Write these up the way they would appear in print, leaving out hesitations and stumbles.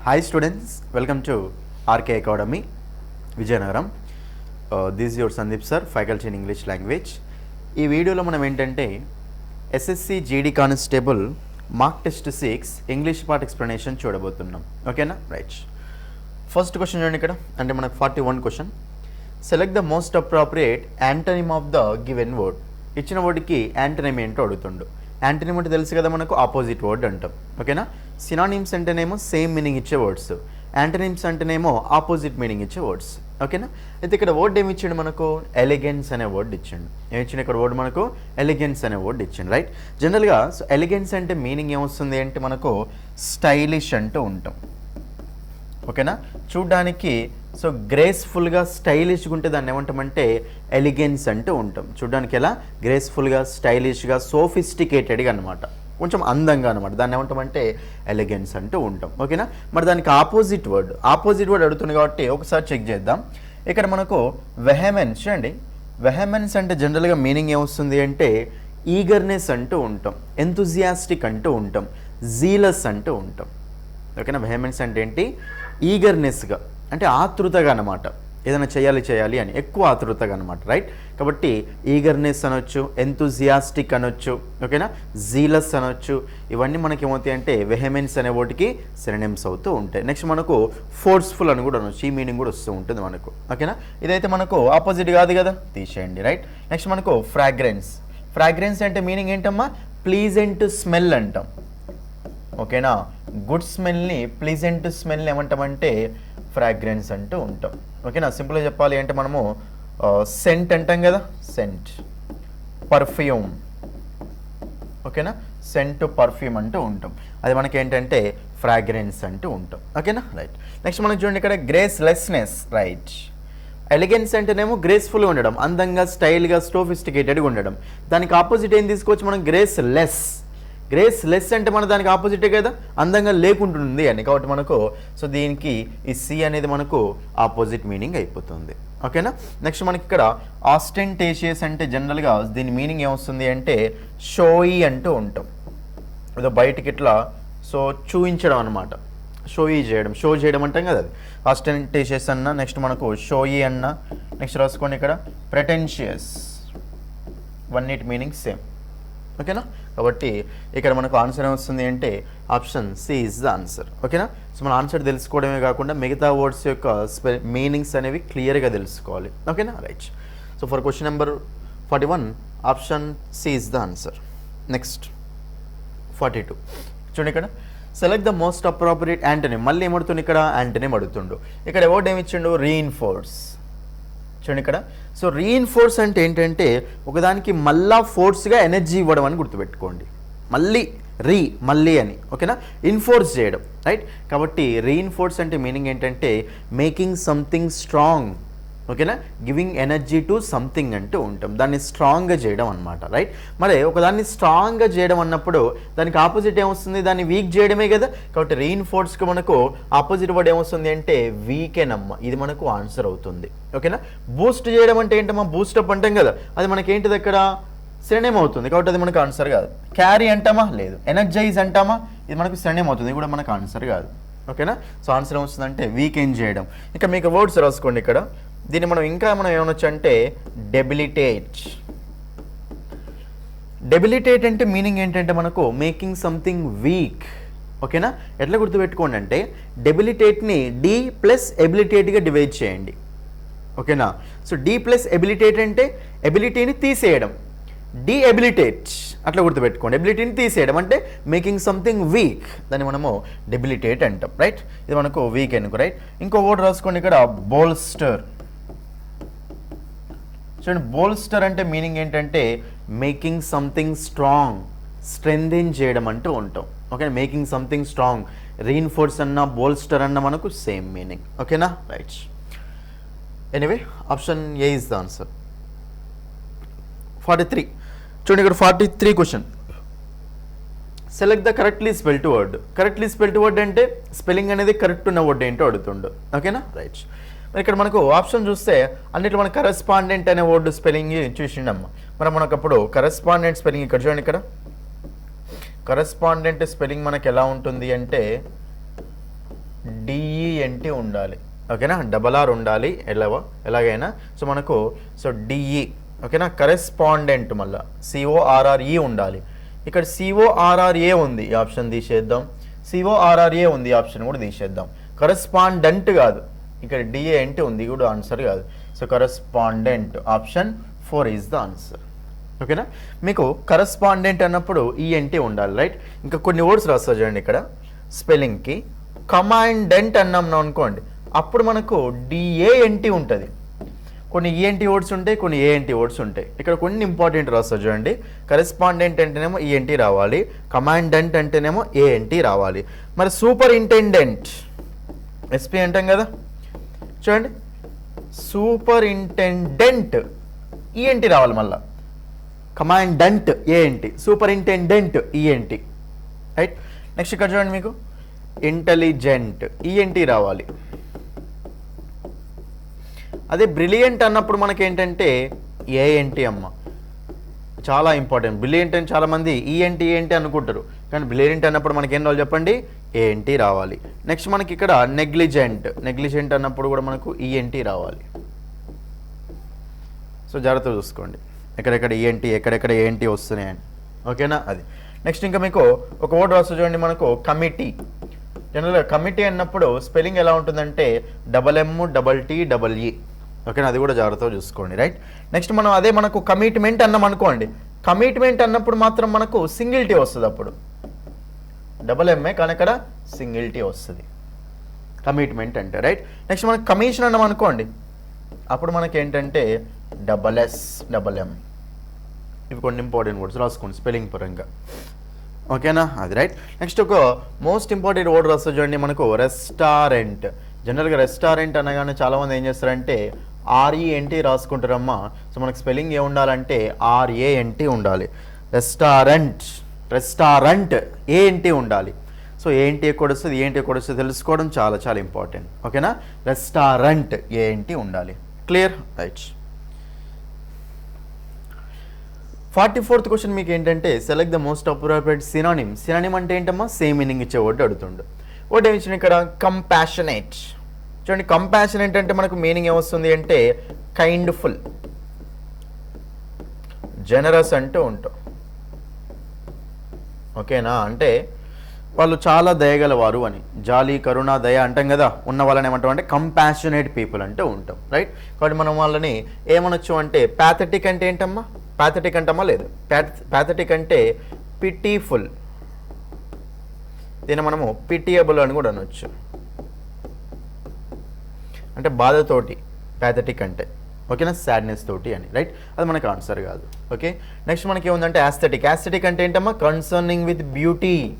Hi students, welcome to RK Academy, Vijayanagaram. This is your Sandeep sir, faculty in English language. ఈ వీడియోలో మనం ఏంటంటే SSC GD constable mark test 6 English part explanation చూడబోతున్నాం. ఓకేనా? Right. First question చూడండి ఇక్కడ, అంటే మనకు 41 question. Select the most appropriate antonym of the given word. ఇచ్చిన వర్డ్కి యాంటనిమ్ ఏంటో అడుగుతుండు. యాంటనిమ్ అంటే తెలుసు కదా మనకు, ఆపోజిట్ వర్డ్ అంటాం. ఓకేనా? సినానిమ్స్ అంటేనేమో సేమ్ మీనింగ్ ఇచ్చే వర్డ్స్, యాంటనిమ్స్ అంటేనేమో ఆపోజిట్ మీనింగ్ ఇచ్చే వర్డ్స్. ఓకేనా? అయితే ఇక్కడ వర్డ్ ఏమి ఇచ్చిండు మనకు? ఎలిగెన్స్ అనే వర్డ్ ఇచ్చిండు. ఏమి ఇచ్చిండు ఇక్కడ వర్డ్ మనకు? ఎలిగెన్స్ అనే వర్డ్ ఇచ్చిండు. రైట్. జనరల్గా సో ఎలిగెన్స్ అంటే మీనింగ్ ఏమొస్తుంది అంటే మనకు స్టైలిష్ అంటూ ఉంటాం. ఓకేనా? చూడ్డానికి సో గ్రేస్ఫుల్గా స్టైలిష్గా ఉంటే దాన్ని ఏమంటామంటే ఎలిగెన్స్ అంటూ ఉంటాం. చూడ్డానికి ఎలా? గ్రేస్ఫుల్గా స్టైలిష్గా సోఫిస్టికేటెడ్గా అనమాట, కొంచెం అందంగా అనమాట, దాన్ని ఏమంటామంటే ఎలిగెన్స్ అంటూ ఉంటాం. ఓకేనా? మరి దానికి ఆపోజిట్ వర్డ్ అడుగుతుంది కాబట్టి ఒకసారి చెక్ చేద్దాం. ఇక్కడ మనకు వెహమెన్స్ చూడండి. వెహమెన్స్ అంటే జనరల్గా మీనింగ్ ఏమొస్తుంది అంటే ఈగర్నెస్ అంటూ ఉంటాం, ఎంతూజియాస్టిక్ అంటూ ఉంటాం, జీలస్ అంటూ ఉంటాం. ఓకేనా? వెహమెన్స్ అంటే ఏంటి? ఈగర్నెస్గా అంటే ఆతృతగా అనమాట, ఏదైనా చేయాలి అని ఎక్కువ ఆతృతగా అనమాట. రైట్. కాబట్టి ఈగర్నెస్ అనొచ్చు, ఎంతూజియాస్టిక్ అనొచ్చు, ఓకేనా, జీలస్ అనొచ్చు. ఇవన్నీ మనకి ఏమవుతాయి అంటే వెహమెన్స్ అనే వాటికి సినోనిమ్స్ అవుతూ ఉంటాయి. నెక్స్ట్ మనకు ఫోర్స్ఫుల్ అని కూడా అనొచ్చు, ఈ మీనింగ్ కూడా వస్తూ ఉంటుంది మనకు. ఓకేనా? ఇదైతే మనకు ఆపోజిట్ కాదు కదా, తీసేయండి. రైట్. నెక్స్ట్ మనకు ఫ్రాగ్రెన్స్. ఫ్రాగ్రెన్స్ అంటే మీనింగ్ ఏంటమ్మా? ప్లీజెంట్ స్మెల్ అంటాం. ఓకేనా? గుడ్ స్మెల్ని, ప్లీజెంట్ స్మెల్ని ఏమంటామంటే ఫ్రాగ్రెన్స్ అంటూ ఉంటాం. ఓకేనా? సింపుల్గా చెప్పాలి అంటే మనము సెంట్ అంటాం కదా, సెంట్, పర్ఫ్యూమ్. ఓకేనా? సెంట్, పర్ఫ్యూమ్ అంటూ ఉంటాం. అది మనకి ఏంటంటే ఫ్రాగ్రెన్స్ అంటూ ఉంటాం. ఓకేనా? రైట్. నెక్స్ట్ మనకి చూడండి ఇక్కడ గ్రేస్లెస్నెస్. రైట్. ఎలిగెన్స్ అంటేనేమో గ్రేస్ఫుల్గా ఉండడం, అందంగా స్టైల్గా సోఫిస్టికేటెడ్గా ఉండడం. దానికి ఆపోజిట్ ఏం తీసుకోవచ్చు మనం? గ్రేస్లెస్. గ్రేస్లెస్ అంటే మన దానికి ఆపోజిటే కదా, అందంగా లేకుంటుంది అని. కాబట్టి మనకు సో దీనికి ఈ సి అనేది మనకు ఆపోజిట్ మీనింగ్ అయిపోతుంది. ఓకేనా? నెక్స్ట్ మనకి ఇక్కడ ఆస్టెంటేషియస్ అంటే జనరల్గా దీని మీనింగ్ ఏమొస్తుంది అంటే షోయి అంటూ ఉంటాం. ఏదో బయటికి ఇట్లా సో చూయించడం అనమాట, షోయి చేయడం, షో చేయడం అంటాం కదా, అది ఆస్టెంటేషియస్ అన్న. నెక్స్ట్ మనకు షోయి అన్న. నెక్స్ట్ రాసుకోండి ఇక్కడ ప్రెటెన్షియస్. వన్నిటి మీనింగ్ సేమ్. ఓకేనా? కాబట్టి ఇక్కడ మనకు ఆన్సర్ ఏమొస్తుంది అంటే option C is the answer. ఓకేనా? సో మన ఆన్సర్ తెలుసుకోవడమే కాకుండా మిగతా వర్డ్స్ యొక్క మీనింగ్స్ అనేవి క్లియర్గా తెలుసుకోవాలి. ఓకేనా? Right. So for question number 41 option C is the answer. Next 42 చూడండి ఇక్కడ, select the most appropriate antonym. మళ్ళీ ఏమడుతుంది ఇక్కడ? యాంటనిమ్ అడుగుతుండు. ఇక్కడ వర్డ్ ఏమి ఇచ్చిండు? రీఇన్ఫోర్స్. చూడండి ఇక్కడ. సో రీఇన్ఫోర్స్ అంటే ఏంటంటే ఒకదానికి మళ్ళా ఫోర్స్గా ఎనర్జీ ఇవ్వడం అని గుర్తుపెట్టుకోండి. మళ్ళీ అని. ఓకేనా? ఇన్ఫోర్స్ చేయడం. రైట్. కాబట్టి రీఇన్ఫోర్స్ అంటే మీనింగ్ ఏంటంటే మేకింగ్ సంథింగ్ స్ట్రాంగ్. ఓకేనా? గివింగ్ ఎనర్జీ టు సంథింగ్ అంటూ ఉంటాం, దాన్ని స్ట్రాంగ్గా చేయడం అనమాట. రైట్. మరి ఒకదాన్ని స్ట్రాంగ్గా చేయడం అన్నప్పుడు దానికి ఆపోజిట్ ఏమొస్తుంది? దాన్ని వీక్ చేయడమే కదా. కాబట్టి రీఇన్ఫోర్స్కి మనకు ఆపోజిట్ వర్డ్ ఏమొస్తుంది అంటే వీకెన్ అమ్మ. ఇది మనకు ఆన్సర్ అవుతుంది. ఓకేనా? బూస్ట్ చేయడం అంటే ఏంటమ్మా? బూస్టప్ అంటాం కదా, అది మనకేంటిది అక్కడ? సినోనిమ్ అవుతుంది. కాబట్టి అది మనకు ఆన్సర్ కాదు. క్యారీ అంటామా? లేదు. ఎనర్జైజ్ అంటామా? ఇది మనకు సినోనిమ్ అవుతుంది, ఇది కూడా మనకు ఆన్సర్ కాదు. ఓకేనా? సో ఆన్సర్ ఏమొస్తుందంటే వీకెన్ చేయడం. ఇక మీకు వర్డ్స్ రాసుకోండి ఇక్కడ. దీన్ని మనం ఏమనొచ్చు అంటే డెబిలిటేట్. డెబిలిటేట్ అంటే మీనింగ్ ఏంటంటే మనకు మేకింగ్ సంథింగ్ వీక్. ఓకేనా? ఎట్లా గుర్తుపెట్టుకోండి అంటే డెబిలిటేట్ని డి ప్లస్ ఎబిలిటేట్గా డివైడ్ చేయండి. ఓకేనా? సో డి ప్లస్ ఎబిలిటేట్ అంటే ఎబిలిటీని తీసేయడం, డీఎబిలిటేట్ అట్లా గుర్తుపెట్టుకోండి. ఎబిలిటీని తీసేయడం అంటే మేకింగ్ సంథింగ్ వీక్, దాన్ని మనము డెబిలిటేట్ అంటాం. రైట్. ఇది మనకు వీక్ అనుకో. రైట్. ఇంకో వర్డ్ రాసుకోండి ఇక్కడ, బోల్స్టర్. చూడండి, బోల్స్టర్ అంటే మీనింగ్ ఏంటంటే మేకింగ్ సంథింగ్ స్ట్రాంగ్, స్ట్రెంథెన్ చేయడం అంటూ ఉంటాం. Okay? Making something strong. Reinforce అన్న బోల్స్టర్ అన్న మనకు సేమ్ మీనింగ్. ఓకేనా? Right. Anyway option A is the answer. 43 చూడండి ఇక్కడ 43 question. Select the correctly spelled word. Correctly spelled word అంటే స్పెల్లింగ్ అనేది కరెక్ట్ ఉన్న వర్డ్ ఏంటో అడుగుతుండు. ఓకేనా? రైట్. ఇక్కడ మనకు ఆప్షన్ చూస్తే అన్నిట్లో మన కరెస్పాండెంట్ అనే వర్డ్ స్పెల్లింగ్ చూసిండమ్మ. మరి మనకు అప్పుడు కరెస్పాండెంట్ స్పెల్లింగ్ ఇక్కడ చూడండి. ఇక్కడ కరెస్పాండెంట్ స్పెల్లింగ్ మనకి ఎలా ఉంటుంది అంటే డిఈఎన్టీ ఉండాలి. ఓకేనా, డబల్ ఆర్ ఉండాలి ఎలాగైనా. సో మనకు డిఈ ఓకేనా. కరెస్పాండెంట్ మళ్ళీ సిఓఆర్ఆర్ఈ ఉండాలి. ఇక్కడ సిఓఆర్ఆర్ఏ ఉంది, ఈ ఆప్షన్ తీసేద్దాం. సిఓఆర్ఆర్ఏ ఉంది, ఈ ఆప్షన్ కూడా తీసేద్దాం. కరెస్పాండెంట్ కాదు, ఇక్కడ డిఏఎన్టీ ఉంది, కూడా ఆన్సర్ కాదు. So correspondent option 4 is the answer. ఓకేనా, మీకు కరెస్పాండెంట్ అన్నప్పుడు ఈఎన్టీ ఉండాలి, రైట్. ఇంకా కొన్ని వర్డ్స్ రాస్తా చూడండి ఇక్కడ స్పెల్లింగ్కి. కమాండెంట్ అన్నాం అనుకోండి, అప్పుడు మనకు డిఏఎన్టీ ఉంటుంది. కొన్ని ఈఎన్టీ వర్డ్స్ ఉంటాయి, కొన్ని ఏఎన్టీ వర్డ్స్ ఉంటాయి. ఇక్కడ కొన్ని ఇంపార్టెంట్ రాస్తా చూడండి. కరెస్పాండెంట్ అంటేనేమో ఈఎన్టీ రావాలి, కమాండెంట్ అంటేనేమో ఏఎన్టీ రావాలి. మరి సూపరింటెండెంట్ ఎస్పీ అంటాం కదా, చూడండి సూపరింటెండెంట్ ఈఎన్టీ రావాలి, మళ్ళా commandant ANT, superintendent ENT, right. Next ఇక్కడ చూడండి మీకు ఇంటెలిజెంట్ ఈఎన్టీ రావాలి. అదే బ్రిలియంట్ అన్నప్పుడు మనకి ఏంటంటే ఏఎన్టీ అమ్మ, చాలా ఇంపార్టెంట్. బ్రిలియంట్ అని చాలామంది ఈఎన్టీ అనుకుంటారు, కానీ బ్రిలియంట్ అన్నప్పుడు మనకి ఏం రావాలి చెప్పండి, ఏఎన్టీ రావాలి. నెక్స్ట్ మనకి ఇక్కడ నెగ్లిజెంట్ అన్నప్పుడు కూడా మనకు ఈఎన్టీ రావాలి. సో జాగ్రత్తగా చూసుకోండి ఎక్కడెక్కడ ఈఎన్టీ, ఎక్కడెక్కడ ఏఎన్టీ వస్తున్నాయని. ఓకేనా, అది. నెక్స్ట్ ఇంకా మీకు ఒక వర్డ్ రాస్తూ చూడండి, మనకు కమిటీ. జనరల్గా కమిటీ అన్నప్పుడు స్పెల్లింగ్ ఎలా ఉంటుందంటే MMTEE. ఓకేనా, అది కూడా జాగ్రత్తగా చూసుకోండి, రైట్. నెక్స్ట్ మనం అదే మనకు కమిట్మెంట్ అన్నాం అనుకోండి, కమిట్మెంట్ అన్నప్పుడు మాత్రం మనకు సింగిల్ టీ వస్తుంది, అప్పుడు MA కానీ అక్కడ సింగిల్ టీ వస్తుంది కమిట్మెంట్ అంటే, రైట్. నెక్స్ట్ మనకు కమిషన్ అన్నాం అనుకోండి, అప్పుడు మనకి ఏంటంటే SS ఇవి కొన్ని ఇంపార్టెంట్ వర్డ్స్ రాసుకోండి స్పెల్లింగ్ పరంగా. ఓకేనా, అది రైట్. నెక్స్ట్ ఒక మోస్ట్ ఇంపార్టెంట్ వర్డ్ రాస్తుంది చూడండి, మనకు రెస్టారెంట్. జనరల్గా రెస్టారెంట్ అనగానే చాలామంది ఏం చేస్తారంటే RENT రాసుకుంటారమ్మా. సో మనకు స్పెల్లింగ్ ఏ ఉండాలంటే RANT ఉండాలి. రెస్టారెంట్ ఏఎన్టీ ఉండాలి. సో ఏఎన్టీ ఎక్కడ వస్తుంది, ఏంటి ఎక్కడ వస్తుంది తెలుసుకోవడం చాలా చాలా ఇంపార్టెంట్. ఓకేనా, రెస్టారెంట్ ఏఎన్టీ ఉండాలి. Clear, right. 44th క్వశ్చన్ మీకు ఏంటంటే select the most appropriate synonym. Synonym అంటే ఏంటమ్మా, సేమ్ మీనింగ్ ఇచ్చే వర్డ్ అడుగుతుండు. వర్డ్ ఏమి ఇచ్చిన ఇక్కడ కంపాషనేట్. చూడండి కంపాషనేట్ అంటే మనకు మీనింగ్ ఏమొస్తుంది అంటే కైండ్ఫుల్, జనరస్ అంటూ ఉంటాం. ఓకేనా, అంటే వాళ్ళు చాలా దయగలవారు అని, జాలి కరుణ దయ అంటాం కదా, ఉన్న వాళ్ళని ఏమంటాం అంటే కంపాషనేట్ పీపుల్ అంటూ ఉంటాం, రైట్. కాబట్టి మనం వాళ్ళని ఏమనొచ్చు అంటే ప్యాథటిక్ అంటే ఏంటమ్మా, ప్యాథటిక్ అంటామా లేదు, ప్యాథటిక్ అంటే పిటీఫుల్, దీన్ని మనము పిటియబుల్ అని కూడా అనొచ్చు, అంటే బాధతోటి ప్యాథటిక్ అంటే. ఓకేనా, సాడ్నెస్ తోటి అని, రైట్. అది మనకు ఆన్సర్ కాదు. ఓకే, నెక్స్ట్ మనకి ఏముందంటే యాస్థెటిక్. యాస్థెటిక్ అంటే ఏంటమ్మా, కన్సర్నింగ్ విత్ బ్యూటీకి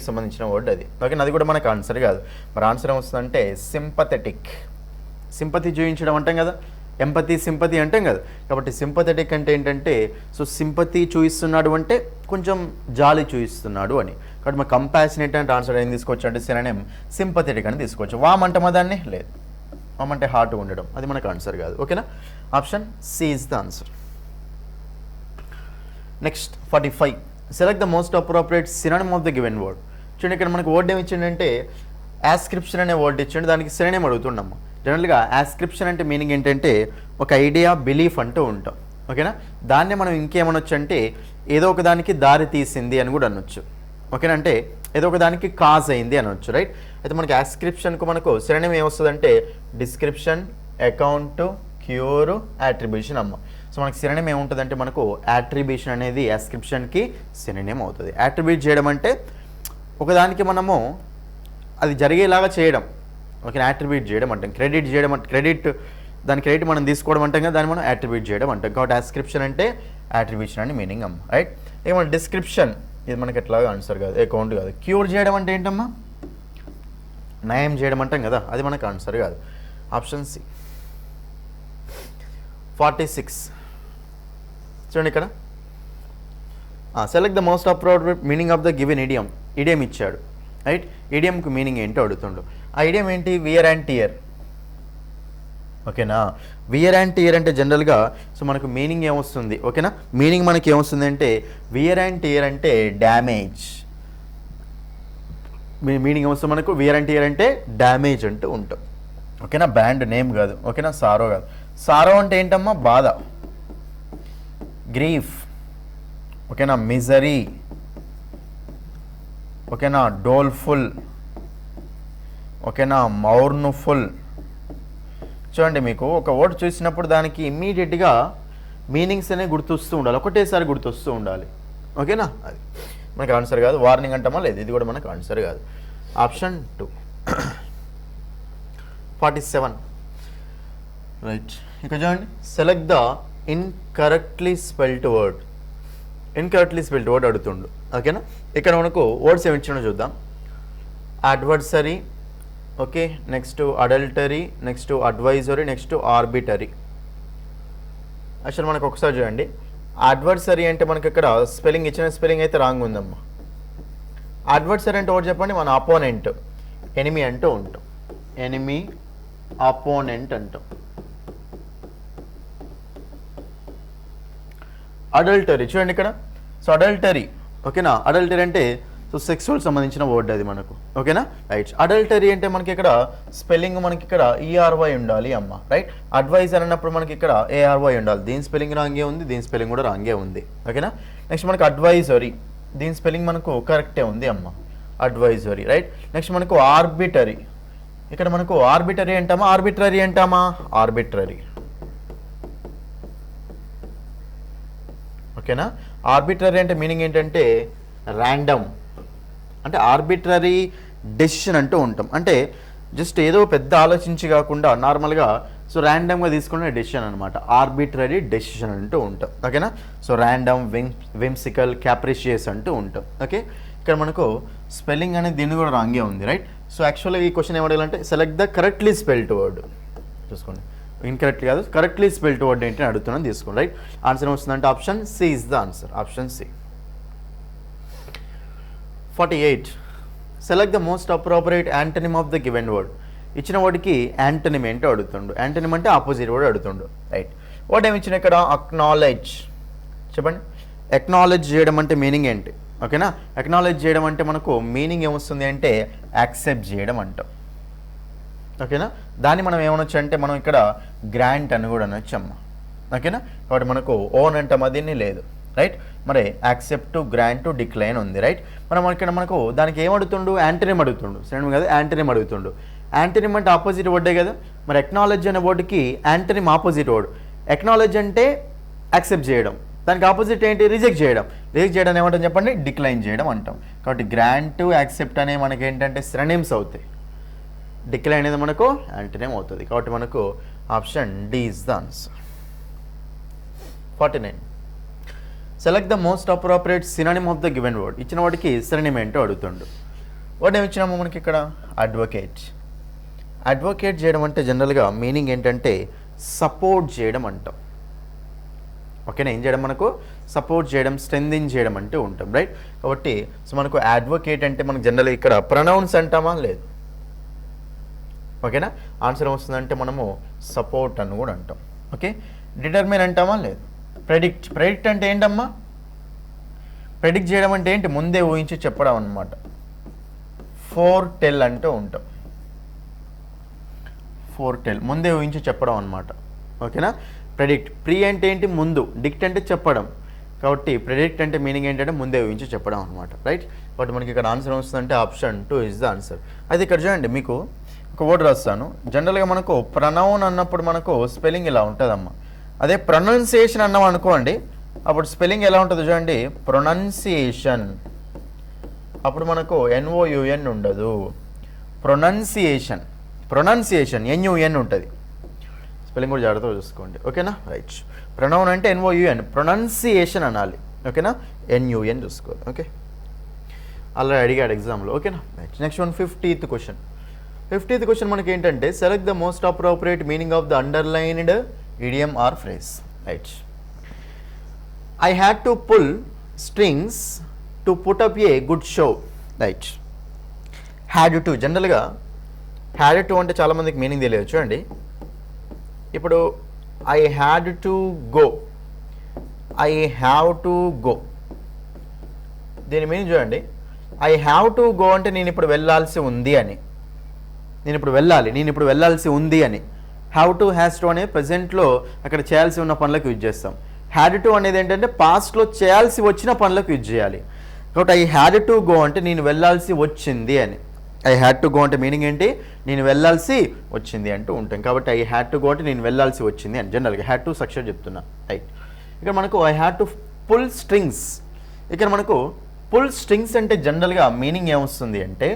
సంబంధించిన వర్డ్ అది. ఓకే, అది కూడా మనకు ఆన్సర్ కాదు. మరి ఆన్సర్ ఏమొస్తుందంటే సింపథెటిక్. సింపతి చూపించడం అంటాం కదా, ఎంపతి సింపతి అంటాం కదా. కాబట్టి సింపథెటిక్ అంటే ఏంటంటే సో సింపతి చూపిస్తున్నాడు అంటే కొంచెం జాలి చూపిస్తున్నాడు అని. కాబట్టి మన కంపాషనేట్ అంటే ఆన్సర్ ఏం తీసుకోవచ్చు అంటే సినానిమ్ సింపథెటిక్ అని తీసుకోవచ్చు. వామ్ అంటామా దాన్ని, లేదు. వామ్ అంటే హార్ట్ ఉండడం, అది మనకు ఆన్సర్ కాదు. ఓకేనా, option C is the answer. Next 45 select the most appropriate synonym of the given word. చూడండి ఇక్కడ మనకు వర్డ్ ఏమి ఇచ్చిండంటే యాస్క్రిప్షన్ అనే వర్డ్ ఇచ్చిండు, దానికి సినానిమ్ అడుగుతున్నాము. జనరల్గా యాస్క్రిప్షన్ అంటే మీనింగ్ ఏంటంటే ఒక ఐడియా, బిలీఫ్ అంటూ ఉంటాం. ఓకేనా, దాన్నే మనం ఇంకేమనొచ్చు అంటే ఏదో ఒక దానికి దారి తీసింది అని కూడా అనొచ్చు. ఓకేనా, అంటే ఏదో ఒక దానికి కాజ్ అయింది అనొచ్చు, రైట్. అయితే మనకి యాస్క్రిప్షన్కు మనకు సినానిమ్ ఏమొస్తుందంటే డిస్క్రిప్షన్, అకౌంట్, క్యూర్, యాట్రిబ్యూషన్ అమ్మ. సో మనకి సినానిమ్ ఏముంటుందంటే మనకు యాట్రిబ్యూషన్ అనేది యాస్క్రిప్షన్కి సినానిమ్ అవుతుంది. యాట్రిబ్యూట్ చేయడం అంటే ఒకదానికి మనము అది జరిగేలాగా చేయడం. ఓకే, యాట్రిబ్యూట్ చేయడం అంటాం. క్రెడిట్ చేయడం అంటే దాని క్రెడిట్ మనం తీసుకోవడం అంటాం కదా, దాన్ని మనం యాట్రిబ్యూట్ చేయడం అంటాం. కాబట్టి యాస్క్రిప్షన్ అంటే యాట్రిబ్యూషన్ అని మీనింగ్ అమ్మ, రైట్. ఏమన్నా డిస్క్రిప్షన్, ఇది మనకి ఎట్లాగా ఆన్సర్ కాదు, అకౌంట్ కాదు. క్యూర్ చేయడం అంటే ఏంటమ్మా, నయం చేయడం అంటాం కదా, అది మనకు ఆన్సర్ కాదు. Option C. 46 చూడండి ఇక్కడ select the most appropriate meaning of the given idiom. Idiom ఇచ్చాడు, రైట్. ఇడియంకు మీనింగ్ ఏంటో అడుగుతుండు. ఆ ఇడియం ఏంటి, వియర్ అండ్ టియర్. ఓకేనా, వియర్ అండ్ టియర్ అంటే జనరల్గా సో మనకు మీనింగ్ ఏమొస్తుంది. ఓకేనా, మీనింగ్ మనకి ఏమొస్తుంది అంటే వియర్ అండ్ టియర్ అంటే డ్యామేజ్, మీనింగ్ ఏమొస్తుంది మనకు వియర్ అండ్ టియర్ అంటే డ్యామేజ్ అంటూ ఉంటాం. ఓకేనా, బ్యాండ్ నేమ్ కాదు. ఓకేనా, సారో కాదు. సారో అంటే ఏంటమ్మా, బాధ. గ్రీఫ్, ఓకేనా, మిజరీ, ఓకేనా, డోల్ఫుల్, ఓకేనా, మౌర్నుఫుల్. చూడండి, మీకు ఒక వర్డ్ చూసినప్పుడు దానికి ఇమ్మీడియట్గా మీనింగ్స్ అనేవి గుర్తొస్తూ ఉండాలి, ఒకటేసారి గుర్తొస్తూ ఉండాలి. ఓకేనా, అది మనకు ఆన్సర్ కాదు. వార్నింగ్ అంటామా, లేదు, ఇది కూడా మనకు ఆన్సర్ కాదు. ఆప్షన్ 2. 47 రైట్. ఇక చూడండి, select the incorrectly spelled word. Incorrectly spelled word అడుగుతుండు. ఓకేనా, ఇక్కడ మనకు వర్డ్స్ ఏమి ఇచ్చినా చూద్దాం. Adversary, okay, next adultery, next advisory, next arbitrary. అసలు మనకు ఒకసారి చూడండి, అడ్వర్సరీ అంటే మనకి ఇక్కడ స్పెల్లింగ్ ఇచ్చిన స్పెల్లింగ్ అయితే రాంగ్ ఉందమ్మా. అడ్వర్సరీ అంటే ఒకటి చెప్పండి, మన అపోనెంట్, ఎనిమి అంటూ ఉంటాం. ఎనిమి, అపోనెంట్ అంటాం. అడల్టరీ చూడండి ఇక్కడ. సో అడల్టరీ, ఓకేనా, అడల్టరీ అంటే సో సెక్సువల్ సంబంధించిన వర్డ్ అది మనకు. ఓకేనా, రైట్. అడల్టరీ అంటే మనకి ఇక్కడ స్పెల్లింగ్ మనకి ఇక్కడ ఈఆర్వై ఉండాలి అమ్మ, రైట్. అడ్వైజర్ అన్నప్పుడు మనకి ఇక్కడ ఏఆర్వై ఉండాలి. దీని స్పెల్లింగ్ రాంగే ఉంది, దీని స్పెల్లింగ్ కూడా రాంగే ఉంది. ఓకేనా, నెక్స్ట్ మనకు అడ్వైజరీ, దీని స్పెల్లింగ్ మనకు కరెక్టే ఉంది అమ్మ, అడ్వైజరీ, రైట్. నెక్స్ట్ మనకు ఆర్బిటరీ, ఇక్కడ మనకు ఆర్బిటరీ అంటామా, ఆర్బిట్రరీ అంటామా, ఆర్బిట్రరీ. ఓకేనా, ఆర్బిట్రరీ అంటే మీనింగ్ ఏంటంటే ర్యాండమ్, అంటే ఆర్బిట్రరీ డెసిషన్ అంటూ ఉంటాం. అంటే జస్ట్ ఏదో పెద్ద ఆలోచించి కాకుండా నార్మల్గా సో ర్యాండమ్గా తీసుకునే డెసిషన్ అనమాట, ఆర్బిట్రరీ డెసిషన్ అంటూ ఉంటాం. ఓకేనా, సో ర్యాండమ్, విమ్సికల్, క్యాప్రిషియస్ అంటూ ఉంటాం. ఓకే, ఇక్కడ మనకు స్పెల్లింగ్ అనేది దీన్ని కూడా రాంగే ఉంది, రైట్. సో యాక్చువల్గా ఈ క్వశ్చన్ ఏమడగాలంటే select the correctly spelled word. చూసుకోండి, ఇన్కరెక్ట్లీ కాదు, కరెక్ట్లీ స్పెల్డ్ వర్డ్ ఏంటి అని అడుగుతున్నాను, తీసుకోండి, రైట్. ఆన్సర్ ఏమొస్తుందంటే option C is the answer, option C. 48 select the most appropriate antonym of the given word. ఇచ్చిన వర్డ్కి యాంటనిమ్ ఏంటో అడుగుతుండు. యాంటనిమ్ అంటే ఆపోజిట్ వర్డ్ అడుగుతుండు, రైట్. వర్డ్ ఏమి ఇచ్చిన ఇక్కడ, అక్నాలెడ్జ్. చెప్పండి, అక్నాలెడ్జ్ చేయడం అంటే మీనింగ్ ఏంటి? ఓకేనా, అక్నాలెడ్జ్ చేయడం అంటే మనకు మీనింగ్ ఏమొస్తుంది అంటే యాక్సెప్ట్ చేయడం అంటాం. ఓకేనా, దాన్ని మనం ఏమనొచ్చు అంటే మనం ఇక్కడ గ్రాంట్ అని కూడా అనొచ్చు అమ్మ. ఓకేనా, కాబట్టి మనకు ఓన్ అంటాం, దీన్ని లేదు, రైట్. మరి యాక్సెప్ట్, గ్రాంట్, డిక్లైన్ ఉంది, రైట్. మనం ఇక్కడ మనకు దానికి ఏమడుగుతుండు, యాంటనిమ్ అడుగుతుండు, సేమ్ కదా, యాంటనిమ్ అడుగుతుండు. యాంటనిమ్ అంటే ఆపోజిట్ వర్డే కదా. మరి అక్నాలెడ్జ్ అనే వర్డ్కి యాంటనిమ్ ఆపోజిట్ వర్డ్. అక్నాలెడ్జ్ అంటే యాక్సెప్ట్ చేయడం, దానికి ఆపోజిట్ ఏంటి, రిజెక్ట్ చేయడం. రిజెక్ట్ చేయడం ఏమంటాం చెప్పండి, డిక్లైన్ చేయడం అంటాం. కాబట్టి గ్రాంట్, యాక్సెప్ట్ అనే మనకి ఏంటంటే సినోనిమ్స్ అవుతాయి. డిక్లైన్ అనేది మనకు యాంటనిమ్ అవుతుంది. కాబట్టి మనకు option D is the answer. 49 select the most appropriate synonym of the given word. ఇచ్చిన వాడికి సినోనిమ్ ఏంటో అడుగుతుండు. వర్డ్ ఏమి ఇచ్చినాము మనకి ఇక్కడ, అడ్వకేట్. అడ్వకేట్ చేయడం అంటే జనరల్గా మీనింగ్ ఏంటంటే సపోర్ట్ చేయడం అంటాం. ఓకేనా, ఏం చేయడం మనకు, సపోర్ట్ చేయడం, స్ట్రెంథెన్ చేయడం అంటూ ఉంటాం, రైట్. కాబట్టి సో మనకు అడ్వకేట్ అంటే మనకు జనరల్గా ఇక్కడ ప్రొనౌన్స్ అంటామా, లేదు. ఓకేనా, ఆన్సర్ ఏమొస్తుందంటే మనము సపోర్ట్ అని కూడా అంటాం. ఓకే, డిటర్మిన్ అంటామా, లేదు. ప్రెడిక్ట్. ప్రెడిక్ట్ అంటే ఏంటమ్మా, ప్రెడిక్ట్ చేయడం అంటే ఏంటి, ముందే ఊహించి చెప్పడం అన్నమాట. ఫోర్ టెల్ అంటూ ఉంటాం. ఫోర్ టెల్ ముందే ఊహించి చెప్పడం అన్నమాట. ఓకేనా, ప్రెడిక్ట్. ప్రీ అంటే ఏంటి, ముందు. డిక్ట్ అంటే చెప్పడం. కాబట్టి ప్రెడిక్ట్ అంటే మీనింగ్ ఏంటంటే ముందే ఊహించి చెప్పడం అనమాట, రైట్. కాబట్టి మనకి ఇక్కడ ఆన్సర్ వస్తుందంటే ఆప్షన్ 2 ఇస్ ద ఆన్సర్. అయితే ఇక్కడ చూడండి, మీకు ఒక వర్డ్ రాస్తాను. జనరల్గా మనకు ప్రొనౌన్ అన్నప్పుడు మనకు స్పెల్లింగ్ ఇలా ఉంటుందమ్మా. అదే ప్రొనౌన్సియేషన్ అన్నాం అనుకోండి, అప్పుడు స్పెల్లింగ్ ఎలా ఉంటుందో చూడండి, ప్రొనౌన్సియేషన్. అప్పుడు మనకు NOUN ఉండదు, ప్రొనౌన్సియేషన్. ప్రొనౌన్సియేషన్ NUN ఉంటుంది. స్పెల్లింగ్ కూడా జాగ్రత్తగా చూసుకోండి. ఓకేనా, రైట్. ప్రొనౌన్ అంటే NOUN, ప్రొనౌన్సియేషన్ అనాలి. ఓకేనా, NUN చూసుకోవాలి. ఓకే, అలా అడిగాడు ఎగ్జామ్లో. ఓకేనా, right. Next one, 50th question. 50th question మనకి ఏంటంటే select the most appropriate meaning of the underlined idiom or phrase, right. I had to pull strings to put up a good show, right. had to జనరల్గా had to అంటే చాలా మందికి meaning తెలియదు. చూడండి, ఇప్పుడు I had to go, I have to go, దీని meaning చూడండి. I have to go అంటే నేను ఇప్పుడు వెళ్ళాల్సి ఉంది అని, నేను ఇప్పుడు వెళ్ళాల్సి ఉంది అని. హ్యావ్ టు, హ్యాస్ టు అనే ప్రజెంట్లో అక్కడ చేయాల్సి ఉన్న పనులకు యూజ్ చేస్తాం. హ్యాడ్ టు అనేది ఏంటంటే పాస్ట్లో చేయాల్సి వచ్చిన పనులకు యూజ్ చేయాలి. కాబట్టి ఐ హ్యాడ్ టు గో అంటే నేను వెళ్ళాల్సి వచ్చింది అని. ఐ హ్యాడ్ టు గో అంటే మీనింగ్ ఏంటి? నేను వెళ్ళాల్సి వచ్చింది అంటూ ఉంటాం. కాబట్టి ఐ హ్యాడ్ టు గో అంటే నేను వెళ్ళాల్సి వచ్చింది అని జనరల్గా హ్యాడ్ టు స్ట్రక్చర్ చెప్తున్నా. రైట్. ఇక్కడ మనకు I had to pull strings. ఇక్కడ మనకు పుల్ స్ట్రింగ్స్ అంటే జనరల్గా మీనింగ్ ఏమొస్తుంది అంటే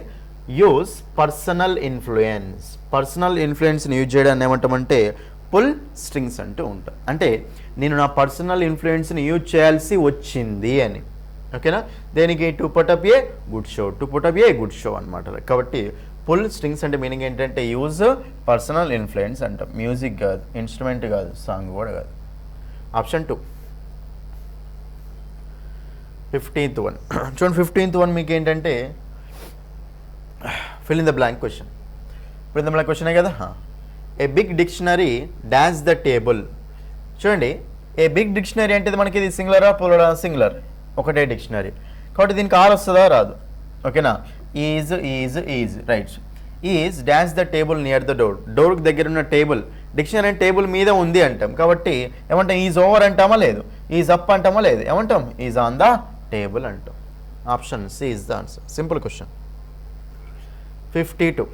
యూజ్ పర్సనల్ ఇన్ఫ్లుయెన్స్. పర్సనల్ ఇన్ఫ్లుయెన్స్ని యూజ్ చేయడాన్ని ఏమంటామంటే పుల్ స్ట్రింగ్స్ అంటూ ఉంటాం. అంటే నేను నా పర్సనల్ ఇన్ఫ్లుయెన్స్ని యూజ్ చేయాల్సి వచ్చింది అని. ఓకేనా? దేనికి? To put up a good show, to put up a good show అనమాట. కాబట్టి పుల్ స్ట్రింగ్స్ అంటే మీనింగ్ ఏంటంటే యూజ్ పర్సనల్ ఇన్ఫ్లుయెన్స్ అంటాం. మ్యూజిక్ కాదు, ఇన్స్ట్రుమెంట్ కాదు, సాంగ్ కూడా కాదు. ఆప్షన్ 2. 15th one చూడండి. 15th one మీకు ఏంటంటే fill in the blank question. Fill in the blank క్వశ్చనే కదా. A big dictionary dash the table. చూడండి, ఏ బిగ్ డిక్షనరీ అంటే మనకి ఇది సింగులరా ప్లూరలా? సింగులర్, ఒకటే డిక్షనరీ. కాబట్టి దీనికి ఆర్ వస్తుందా? రాదు. ఓకేనా? Is right. Is dash the table near the door. డోర్కి దగ్గర ఉన్న టేబుల్, డిక్షనరీ టేబుల్ మీద ఉంది అంటాం. కాబట్టి ఏమంటాం? ఈజ్ ఓవర్ అంటామా? లేదు. ఈజ్ అప్ అంటామా? లేదు. ఏమంటాం? ఈజ్ ఆన్ ద టేబుల్ అంటాం. Option C is the answer. Simple question. 52.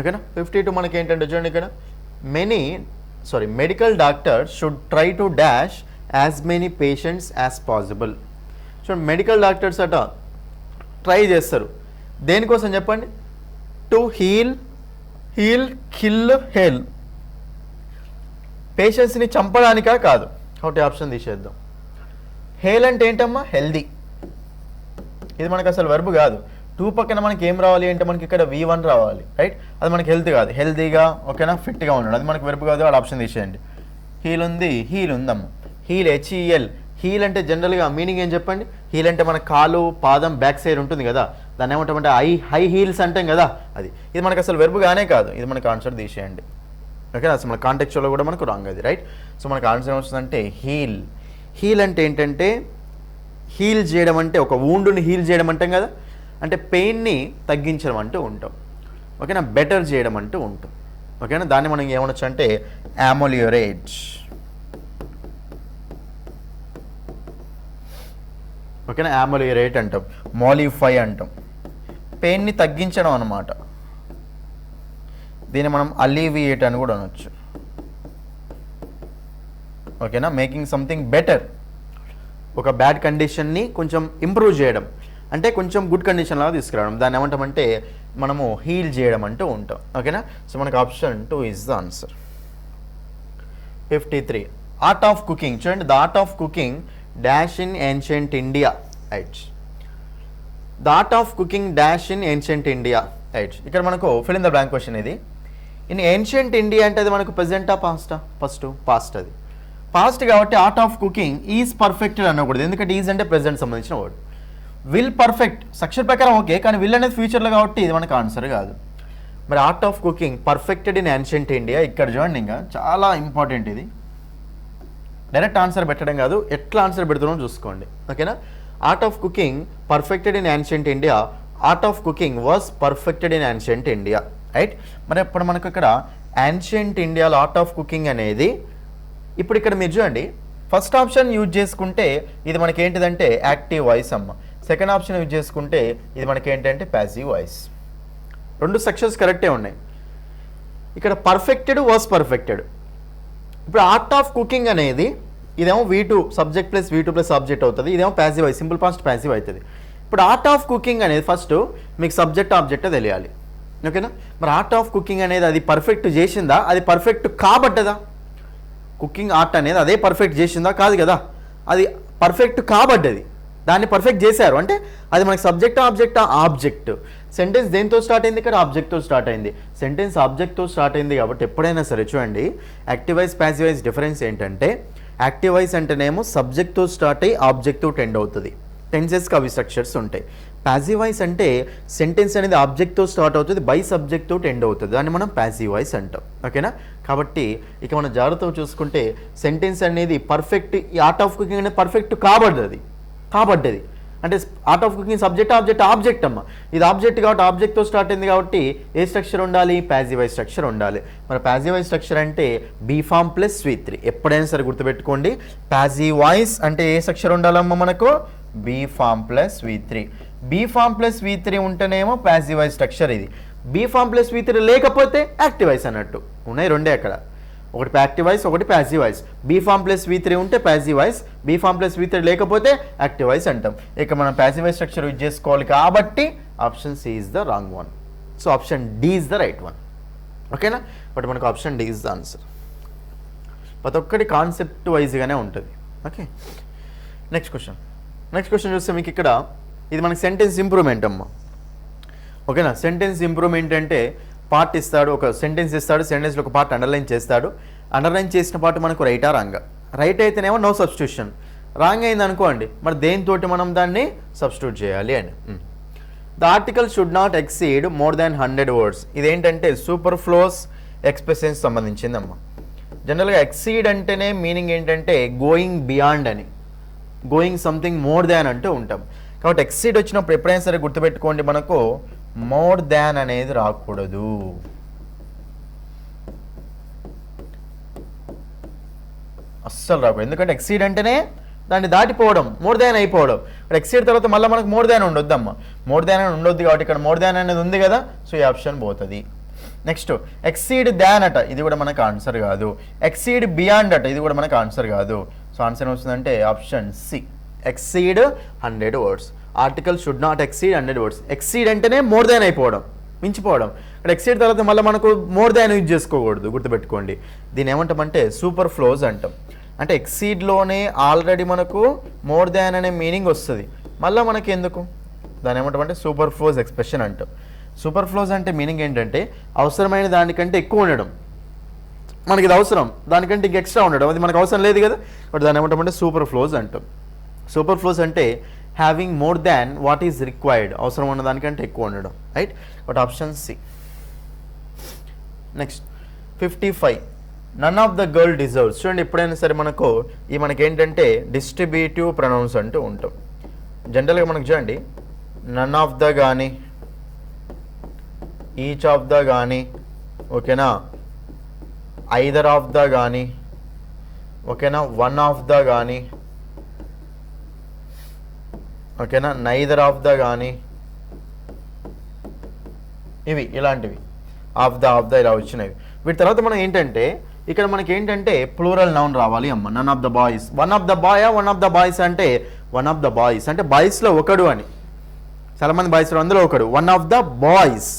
ఓకేనా? 52 మనకి ఏంటంటే చూడండి ఇక్కడ medical doctor should try to dash as many patients as possible. చూడండి, మెడికల్ డాక్టర్స్ అట ట్రై చేస్తారు దేనికోసం చెప్పండి? To heal, kill, help. పేషెంట్స్ని చంపడానికా? కాదు. కాబట్టి ఆప్షన్ తీసేద్దాం. హేల్ అంటే ఏంటమ్మా? హెల్దీ. ఇది మనకు అసలు వర్బ్ కాదు. టూ పక్కన మనకి ఏం రావాలి అంటే మనకి ఇక్కడ V1 రావాలి. రైట్? అది మనకి హెల్త్ కాదు, హెల్తీగా, ఓకేనా, ఫిట్గా ఉండడం. అది మనకి వర్బ్ కాదు. వాడు ఆప్షన్ తీసేయండి. హీల్ ఉంది, హీల్ ఉందమ్మ. Heal, HEL. హీల్ అంటే జనరల్గా మీనింగ్ ఏం చెప్పండి? హీల్ అంటే మన కాలు, పాదం బ్యాక్ సైడ్ ఉంటుంది కదా, దాన్ని ఏమంటామంటే హై హీల్స్ అంటాం కదా. అది ఇది మనకు అసలు వెర్బ్ గానే కాదు. ఇది మనకు ఆన్సర్ తీసేయండి. ఓకే, అసలు మన కాంటెక్చువల్లో కూడా మనకు రాంగ్ అది. రైట్? సో మనకు ఆన్సర్ ఏమొస్తుందంటే హీల్. హీల్ అంటే ఏంటంటే హీల్ చేయడం అంటే ఒక వూండ్ని హీల్ చేయడం అంటాం కదా, అంటే పెయిన్ని తగ్గించడం అంటూ ఉంటాం. ఓకేనా? బెటర్ చేయడం అంటూ ఉంటాం. ఓకేనా? దాన్ని మనం ఏమనొచ్చు అంటే అమోలియరేట్. ఓకేనా? అమోలియరేట్ అంటాం, మాలిఫై అంటాం. పెయిన్ని తగ్గించడం అన్నమాట. దీన్ని మనం అలీవియేట్ అని కూడా అనొచ్చు. ఓకేనా? Making something better. ఒక బ్యాడ్ కండిషన్ని కొంచెం ఇంప్రూవ్ చేయడం, అంటే కొంచెం గుడ్ కండిషన్ లాగా తీసుకురావడం. దాన్ని ఏమంటామంటే మనము హీల్ చేయడం అంటూ ఉంటాం. ఓకేనా? సో మనకు option 2 is the answer. 53. Art of cooking. చూడండి, the art of cooking dash in ancient India. Right. The art of cooking dash in ancient India. Right. ఇక్కడ మనకు fill in the blank question ఇది. In ancient India అంటే అది మనకు ప్రెజెంటా పాస్టా? Past. అది పాస్ట్ కాబట్టి art of cooking is perfected అనకూడదు, ఎందుకంటే ఈజ్ అంటే ప్రెజెంట్ సంబంధించిన వర్డ్. విల్ పర్ఫెక్ట్ స్ట్రక్చర్ ప్రకారం ఓకే, కానీ విల్ అనేది ఫ్యూచర్లో కాబట్టి ఇది మనకు ఆన్సర్ కాదు. మరి art of cooking perfected in ancient India, ఇక్కడ చూడండి, ఇంకా చాలా ఇంపార్టెంట్ ఇది. డైరెక్ట్ ఆన్సర్ పెట్టడం కాదు, ఎట్లా ఆన్సర్ పెడుతున్నామో చూసుకోండి. ఓకేనా? Art of cooking perfected in ancient India. Art of cooking was perfected in ancient India. Right? మరి ఇప్పుడు మనకు ఇక్కడ ఏన్షియంట్ ఇండియాలో ఆర్ట్ ఆఫ్ కుకింగ్ అనేది, ఇప్పుడు ఇక్కడ మీరు చూడండి, ఫస్ట్ ఆప్షన్ యూజ్ చేసుకుంటే ఇది మనకి ఏంటిదంటే యాక్టివ్ వాయిస్ అమ్మ. సెకండ్ ఆప్షన్ యూజ్ చేసుకుంటే ఇది మనకి ఏంటంటే ప్యాసివ్ వాయిస్. రెండు సెక్షన్స్ కరెక్టే ఉన్నాయి. ఇక్కడ పర్ఫెక్టెడ్ వాజ్ పర్ఫెక్టెడ్. ఇప్పుడు ఆర్ట్ ఆఫ్ కుకింగ్ అనేది ఇదేమో V2 subject plus V2 plus subject అవుతుంది. ఇదేమో passive voice, simple past passive అవుతుంది. ఇప్పుడు ఆర్ట్ ఆఫ్ కుకింగ్ అనేది ఫస్ట్ మీకు సబ్జెక్ట్ ఆబ్జెక్ట్ తెలియాలి. ఓకేనా? మరి ఆర్ట్ ఆఫ్ కుకింగ్ అనేది అది పర్ఫెక్ట్ చేసిందా? అది పర్ఫెక్ట్ కాబట్టదా? కుకింగ్ ఆర్ట్ అనేది అదే పర్ఫెక్ట్ చేసిందా? కాదు కదా, అది పర్ఫెక్ట్ కాబడ్డది. దాన్ని పర్ఫెక్ట్ చేశారు అంటే అది మనకి సబ్జెక్ట్ ఆబ్జెక్ట్. సెంటెన్స్ దేంతో స్టార్ట్ అయింది? ఇక్కడ ఆబ్జెక్ట్తో స్టార్ట్ అయింది. సెంటెన్స్ ఆబ్జెక్ట్తో స్టార్ట్ అయింది కాబట్టి ఎప్పుడైనా సరే చూడండి, active voice passive voice difference ఏంటంటే యాక్టివ్ వాయిస్ అంటేనేమో సబ్జెక్ట్తో స్టార్ట్ అయ్యి ఆబ్జెక్ట్తో టెండ్ అవుతుంది. టెన్సెస్కి అవి స్ట్రక్చర్స్ ఉంటాయి. ప్యాసివ్ వాయిస్ అంటే సెంటెన్స్ అనేది ఆబ్జెక్ట్తో స్టార్ట్ అవుతుంది, బై సబ్జెక్ట్తో ఎండ్ అవుతుంది. దాన్ని మనం ప్యాసివ్ వాయిస్ అంటాం. ఓకేనా? కాబట్టి ఇక మనం జాగ్రత్తగా చూసుకుంటే సెంటెన్స్ అనేది పర్ఫెక్ట్, ఈ ఆర్ట్ ఆఫ్ కుకింగ్ అనేది పర్ఫెక్ట్ కాబడ్డది. అంటే art of cooking subject object అమ్మ. ఇది ఆబ్జెక్ట్ కాబట్టి ఆబ్జెక్ట్తో స్టార్ట్ అయింది కాబట్టి ఏ స్ట్రక్చర్ ఉండాలి, ప్యాసివైజ్ స్ట్రక్చర్ ఉండాలి. మరి ప్యాసివైజ్ స్ట్రక్చర్ అంటే బీ ఫామ్ ప్లస్ V3. ఎప్పుడైనా సరే గుర్తుపెట్టుకోండి, ప్యాసివైజ్ అంటే ఏ స్ట్రక్చర్ ఉండాలమ్మా మనకు, be form plus V3. Be form plus V3 ఉంటేనేమో ప్యాసివైజ్ స్ట్రక్చర్ ఇది. బీ ఫామ్ ప్లస్ V3 లేకపోతే యాక్టివైజ్ అన్నట్టు. ఉన్నాయి రెండే అక్కడ, ఒకటి యాక్టివైజ్ ఒకటి ప్యాసివైజ్. బీ ఫామ్ ప్లస్ V3 ఉంటే ప్యాసివైజ్, బీ ఫామ్ ప్లస్ V3 లేకపోతే యాక్టివైజ్ అంటాం. ఇక మనం ప్యాసివైజ్ స్ట్రక్చర్ యూజ్ చేసుకోవాలి కాబట్టి option C is the wrong one. So option D is the right one. ఓకేనా, బట్ మనకు option D is the answer. ప్రతి ఒక్కటి కాన్సెప్ట్ వైజ్గానే ఉంటుంది. ఓకే, నెక్స్ట్ క్వశ్చన్ చూస్తే మీకు ఇక్కడ ఇది మనకి సెంటెన్స్ ఇంప్రూవ్మెంట్ అమ్మ. ఓకేనా, సెంటెన్స్ ఇంప్రూవ్మెంట్ అంటే పార్ట్ ఇస్తాడు, ఒక సెంటెన్స్ ఇస్తాడు, సెంటెన్స్లో ఒక పార్ట్ అండర్లైన్ చేస్తాడు. అండర్లైన్ చేసిన పార్ట్ మనకు రైటా రాంగా. రైట్ అయితేనేమో నో సబ్స్టిట్యూషన్, రాంగ్ అయింది అనుకోండి మరి దేనితో మనం దాన్ని సబ్స్టిట్యూట్ చేయాలి అని. The article should not exceed more than 100 words. ఇదేంటంటే సూపర్ ఫ్లోస్ ఎక్స్ప్రెషన్స్ సంబంధించిందమ్మా. జనరల్గా ఎక్సీడ్ అంటేనే మీనింగ్ ఏంటంటే గోయింగ్ బియాండ్ అని, గోయింగ్ సంథింగ్ మోర్ దాన్ అంటూ ఉంటాం. కాబట్టి ఎక్సీడ్ వచ్చినప్పుడు ఎప్పుడైనా సరే గుర్తుపెట్టుకోండి, మనకు మోర్ దాన్ అనేది రాకూడదు. అస్సలు రాకూడదు, ఎందుకంటే ఎక్సీడ్ అంటేనే దాన్ని దాటిపోవడం, మోర్ దాన్ అయిపోవడం. ఇక్కడ ఎక్సీడ్ తర్వాత మళ్ళీ మనకు మోర్ దాన్ ఉండొద్దమ్మా. మోర్ దాన్ అని ఉండొద్దు కాబట్టి ఇక్కడ మోర్ దాన్ అనేది ఉంది కదా, సో ఈ ఆప్షన్ పోతుంది. నెక్స్ట్ ఎక్సీడ్ దాన్ అట, ఇది కూడా మనకు ఆన్సర్ కాదు. ఎక్సీడ్ బియాండ్ అట, ఇది కూడా మనకు ఆన్సర్ కాదు. సో ఆన్సర్ ఏమొస్తుందంటే option C, exceed 100 words. Article should not exceed 100 words. Exceed అంటేనే మోర్ దాన్ అయిపోవడం, మించిపోవడం. ఇక్కడ ఎక్సీడ్ తర్వాత మళ్ళీ మనకు మోర్ దాన్ యూజ్ చేసుకోకూడదు, గుర్తుపెట్టుకోండి. దీని ఏమంటామంటే సూపర్ ఫ్లోస్ అంటాం. అంటే ఎక్సీడ్లోనే ఆల్రెడీ మనకు మోర్ దాన్ అనే మీనింగ్ వస్తుంది, మళ్ళీ మనకి ఎందుకు, దాని ఏమంటామంటే సూపర్ ఫ్లోస్ ఎక్స్ప్రెషన్ అంటాం. సూపర్ ఫ్లోస్ అంటే మీనింగ్ ఏంటంటే అవసరమైన దానికంటే ఎక్కువ ఉండడం. మనకి ఇది అవసరం, దానికంటే ఇంక ఎక్స్ట్రా ఉండడం, అది మనకు అవసరం లేదు కదా, బట్ దాని ఏమంటామంటే సూపర్ ఫ్లోస్ అంటాం. సూపర్ ఫ్లోస్ అంటే having more than what is required, అవసరం ఉన్న దానికంటే ఎక్కువ ఉండడం. Right, but option C. Next 55, none of the girl deserves. చూడండి ఎప్పుడైనా సరే మనకు ఈ మనకేంటంటే డిస్ట్రిబ్యూటివ్ ప్రొనౌన్స్ అంటూ ఉంటాం. జనరల్గా మనకు చూడండి నన్ ఆఫ్ ద కానీ, ఈచ్ ఆఫ్ ద కానీ, ఓకేనా, ఐదర్ ఆఫ్ ద కానీ, ఓకేనా, వన్ ఆఫ్ ద కానీ, ఓకేనా, నైదర్ ఆఫ్ ద కానీ, ఇవి ఇలాంటివి ఆఫ్ ద ఇలా వచ్చినవి. వీటి తర్వాత మనం ఏంటంటే ఇక్కడ మనకి ఏంటంటే ప్లూరల్ నౌన్ రావాలి అమ్మ. None of the boys, one of the boy, one of the boys అంటే వన్ ఆఫ్ ద బాయ్స్ అంటే బాయ్స్లో ఒకడు అని. చాలామంది బాయ్స్లో అందులో ఒకడు, వన్ ఆఫ్ ద బాయ్స్.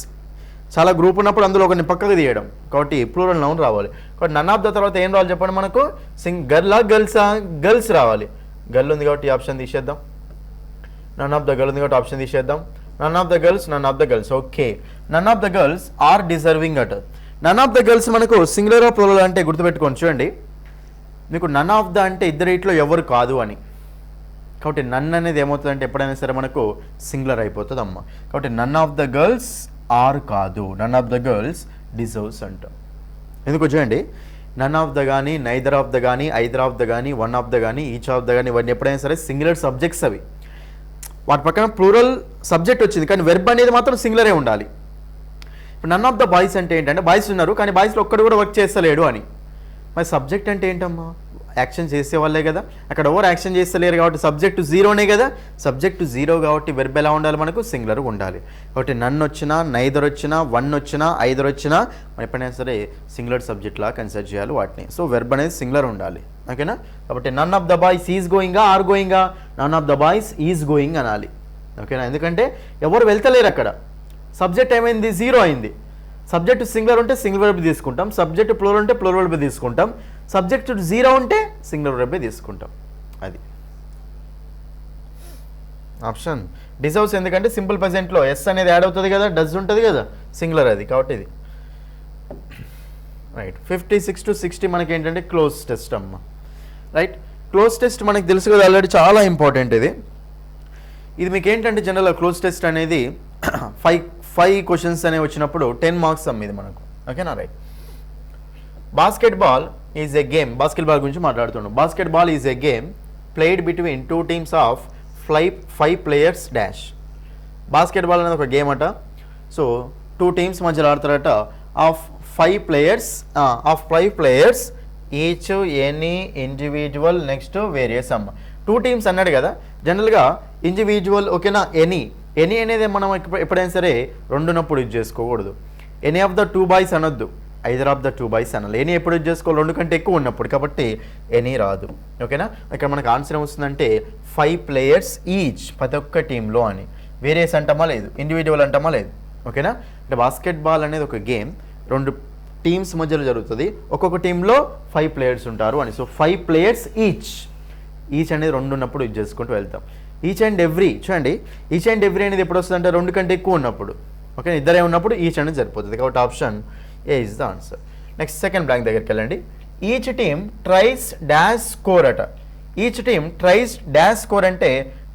చాలా గ్రూప్ ఉన్నప్పుడు అందులో ఒకరిని పక్కకు తీయడం, కాబట్టి ప్లూరల్ నౌన్ రావాలి. కాబట్టి నన్ ఆఫ్ ద తర్వాత ఏం రావాలి చెప్పండి మనకు, గర్లా గర్ల్సా, గర్ల్స్ రావాలి. గర్ల్ ఉంది కాబట్టి ఈ ఆప్షన్ తీసేద్దాం. నన్ ఆఫ్ ద గర్ల్ ఉంది కాబట్టి ఆప్షన్ తీసేద్దాం. None of the girls, none of the girls. Okay, none of the girls are deserving అట. నన్ ఆఫ్ ద గర్ల్స్ మనకు సింగులర్ ఆఫ్ ప్లూరల్ అంటే గుర్తుపెట్టుకోండి. చూడండి మీకు నన్ ఆఫ్ ద అంటే ఇద్దరిట్లో ఎవరు కాదు అని, కాబట్టి నన్ అనేది ఏమవుతుందంటే ఎప్పుడైనా సరే మనకు సింగులర్ అయిపోతుంది అమ్మ. కాబట్టి none of the girls are కాదు, none of the girls deserves అంటాం. ఎందుకు చూడండి నన్ ఆఫ్ ద కానీ, నైదర్ ఆఫ్ ద కానీ, ఐదర్ ఆఫ్ ద కానీ, వన్ ఆఫ్ ద కానీ, ఈచ్ ఆఫ్ ద కానీ, ఇవన్నీ ఎప్పుడైనా సరే సింగులర్ సబ్జెక్ట్స్ అవి. వాటి పక్కన ప్లూరల్ సబ్జెక్ట్ వచ్చింది కానీ వెర్బ్ అనేది మాత్రం సింగులరే ఉండాలి. ఇప్పుడు నన్ ఆఫ్ ద బాయ్స్ అంటే ఏంటంటే బాయ్స్ ఉన్నారు కానీ బాయ్స్లో ఒక్కడు కూడా వర్క్ చేస్తలేడు అని. మరి సబ్జెక్ట్ అంటే ఏంటమ్మా, యాక్షన్ చేసే వాళ్ళే కదా, అక్కడ ఎవరు యాక్షన్ చేస్తలేరు కాబట్టి సబ్జెక్టు జీరోనే కదా. సబ్జెక్టు జీరో కాబట్టి వెర్బ్ ఎలా ఉండాలి మనకు, సింగులర్గా ఉండాలి. కాబట్టి నన్ వచ్చినా, నైదర్ వచ్చినా, వన్ వచ్చినా, ఐదర్ వచ్చినా మనం ఎప్పుడైనా సరే సింగులర్ సబ్జెక్ట్లా కన్సిడర్ చేయాలి వాటిని. సో వెర్బ్ అనేది సింగులర్ ఉండాలి. ఓకేనా, కాబట్టి none of the boys is గోయింగా ఆర్ గోయింగా, none of the boys is going అనాలి. ఓకేనా, ఎందుకంటే ఎవరు వెళ్తలేరు అక్కడ, సబ్జెక్ట్ ఏమైంది, జీరో అయింది. సబ్జెక్టు సింగులర్ ఉంటే సింగులర్ వెర్బ్ తీసుకుంటాం, సబ్జెక్టు ప్లూరల్ ఉంటే ప్లూరల్ వెర్బ్ తీసుకుంటాం, సబ్జెక్టు జీరో ఉంటే సింగులర్ వెర్బ్ తీసుకుంటాం. అది ఆప్షన్ డిజర్వ్స్. ఎందుకంటే సింపుల్ ప్రెజెంట్లో ఎస్ అనేది యాడ్ అవుతుంది కదా, డస్ ఉంటుంది కదా, సింగులర్ అది, కాబట్టి ఇది రైట్. 56 to 60 మనకి ఏంటంటే క్లోజ్ టెస్ట్ అమ్మ. రైట్, క్లోజ్ టెస్ట్ మనకి తెలుసు కదా ఆల్రెడీ, చాలా ఇంపార్టెంట్ ఇది. ఇది మీకు ఏంటంటే జనరల్గా క్లోజ్ టెస్ట్ అనేది 5 క్వశ్చన్స్ అనేవి వచ్చినప్పుడు 10 మార్క్స్ అమ్మ ఇది మనకు. ఓకేనా, right. Basketball is a game, basketball గురించి మాట్లాడుతున్నాం. Basketball is a game played between 2 teams of five players dash. Basketball అనేది ఒక గేమ్ అట. సో 2 టీమ్స్ మధ్యలో ఆడతారట. Of five players each any individual next various అమ్మ. 2 టీమ్స్ అన్నాడు కదా, జనరల్గా ఇండివిజువల్ ఓకేనా. ఎనీ అనేది మనం ఎప్పుడైనా సరే రెండున్నప్పుడు యూజ్ చేసుకోకూడదు. ఎనీ ఆఫ్ ద 2 బాయ్స్ అనొద్దు, ఐదర్ ఆఫ్ ద 2 బాయ్స్ అనాలి. ఎనీ ఎప్పుడు యూజ్ చేసుకోవాలి, 2 కంటే ఎక్కువ ఉన్నప్పుడు, కాబట్టి ఎనీ రాదు ఓకేనా. ఇక్కడ మనకు ఆన్సర్ ఏమొస్తుందంటే 5 ప్లేయర్స్ ఈచ్, ప్రతి ఒక్క టీంలో అని. వేరియస్ అంటామా లేదు, ఇండివిజువల్ అంటామా లేదు ఓకేనా. అంటే బాస్కెట్బాల్ అనేది ఒక గేమ్, 2 టీమ్స్ మధ్యలో జరుగుతుంది, ఒక్కొక్క టీంలో 5 ప్లేయర్స్ ఉంటారు అని. సో 5 ప్లేయర్స్ ఈచ్ అనేది 2 ఉన్నప్పుడు యూజ్ చేసుకుంటూ వెళ్తాం. ఈచ్ అండ్ ఎవ్రీ చూడండి, ఈచ్ అండ్ ఎవ్రీ అనేది ఎప్పుడు వస్తుంది అంటే 2 కంటే ఎక్కువ ఉన్నప్పుడు ఓకే, ఇద్దరే ఉన్నప్పుడు ఈచ్ అనేది సరిపోతుంది. కాబట్టి option A is the answer. Next second blank దగ్గరికి వెళ్ళండి. Each team tries dash score అట. Each team tries dash score అంటే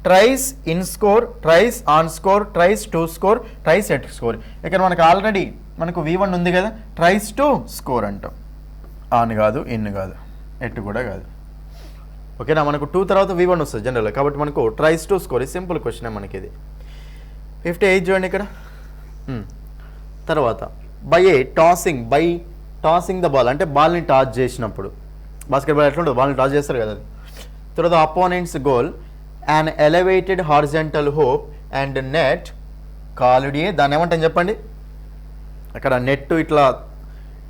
tries in score, tries on score, tries to score, tries at score. ఇక్కడ మనకు already మనకు V1 ఉంది కదా, tries to score అంటాం. ఆన్ కాదు, ఇన్ కాదు, ఎట్ కూడా కాదు ఓకేనా. మనకు 2 తర్వాత V1 వస్తుంది జనరల్గా, కాబట్టి మనకు ట్రైస్ టు స్కోర్. ఇది సింపుల్ క్వశ్చన్ మనకి ఇది. 58 చూడండి ఇక్కడ. తర్వాత బై టాసింగ్ ద బాల్ అంటే బాల్ని టాస్ చేసినప్పుడు. బాస్కెట్బాల్ ఎట్లా ఉంటుంది, బాల్ని టాస్ చేస్తారు కదా అది. తర్వాత opponents goal and elevated horizontal hope and net called a. దాన్ని ఏమంటాం చెప్పండి. అక్కడ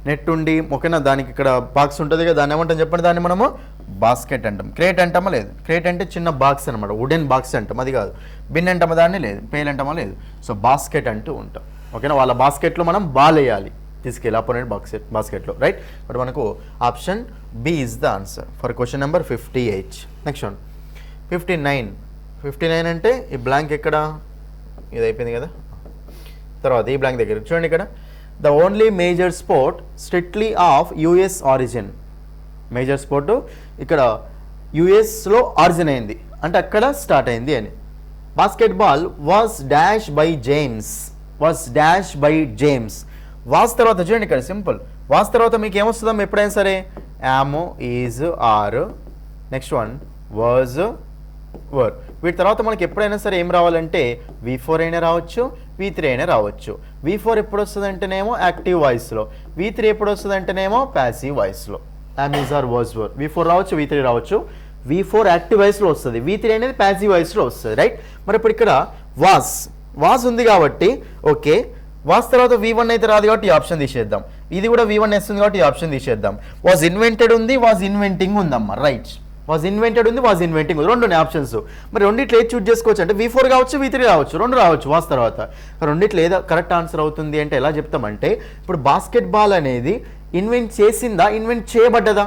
నెట్ ఉండి ఓకేనా, దానికి ఇక్కడ బాక్స్ ఉంటుంది కదా, దాన్ని ఏమంటాం చెప్పండి. దాన్ని మనము బాస్కెట్ అంటాం. క్రేట్ అంటామా లేదు, క్రేట్ అంటే చిన్న బాక్స్ అనమాట, వుడెన్ బాక్స్ అంటాం, అది కాదు. బిన్ అంటామా దాన్ని లేదు, పేల్ అంటామా లేదు. సో బాస్కెట్ అంటూ ఉంటాం ఓకేనా. వాళ్ళ బాస్కెట్లో మనం బాల్ వేయాలి, తీసుకెళ్ళి అపోనెంట్ బాస్కెట్లో రైట్. బట్ మనకు option B is the answer for question number 58. Next one 59 అంటే ఈ బ్లాంక్ ఎక్కడ, ఇది అయిపోయింది కదా. తర్వాత ఈ బ్లాంక్ దగ్గర చూడండి ఇక్కడ. The only major sport strictly of US origin. Major sport ఇక్కడ యుఎస్లో ఆరిజిన్ అయింది అంటే అక్కడ స్టార్ట్ అయింది అని. Basketball was dash by James. Was తర్వాత చూడండి ఇక్కడ సింపుల్. వాజ్ తర్వాత మీకు ఏమొస్తుందాం ఎప్పుడైనా సరే, am, is, are. Next one was, were. వీటి తర్వాత మనకి ఎప్పుడైనా సరే ఏం రావాలంటే V4 అయినా రావచ్చు, V3 అయినా రావచ్చు. V4 ఎప్పుడు వస్తుంది అంటేనేమో యాక్టివ్ వాయిస్లో, V3 ఎప్పుడు వస్తుంది అంటేనేమో ప్యాసివ్ వాయిస్లో. Am, is, are, was, were. V4 రావచ్చు, V3 రావచ్చు. V4 యాక్టివ్ వాయిస్లో వస్తుంది, V3 అనేది ప్యాసివ్ వాయిస్లో వస్తుంది రైట్. మరి ఇప్పుడు ఇక్కడ వాజ్ ఉంది కాబట్టి ఓకే, వాజ్ తర్వాత V1 అయితే రాదు కాబట్టి ఈ ఆప్షన్ తీసేద్దాం. ఇది కూడా V1 వస్తుంది కాబట్టి ఈ ఆప్షన్ తీసేద్దాం. వాజ్ ఇన్వెంటెడ్ ఉంది, వాజ్ ఇన్వెంటింగ్ ఉందమ్మా రైట్. వాజ్ ఇన్వెంటెడ్ ఉంది, వాజ్ ఇన్వెంటింగ్ ఉంది, 2 ఉన్నాయి ఆప్షన్స్. మరి రెండిట్లో ఏది చూజ్ చేసుకోవచ్చు అంటే V4 కావచ్చు, V3 రావచ్చు, 2 రావచ్చు వాజ్ తర్వాత. రెండిట్లో ఏదో కరెక్ట్ ఆన్సర్ అవుతుంది అంటే ఎలా చెప్తామంటే, ఇప్పుడు బాస్కెట్బాల్ అనేది ఇన్వెంట్ చేసిందా, ఇన్వెంట్ చేయబడ్డదా,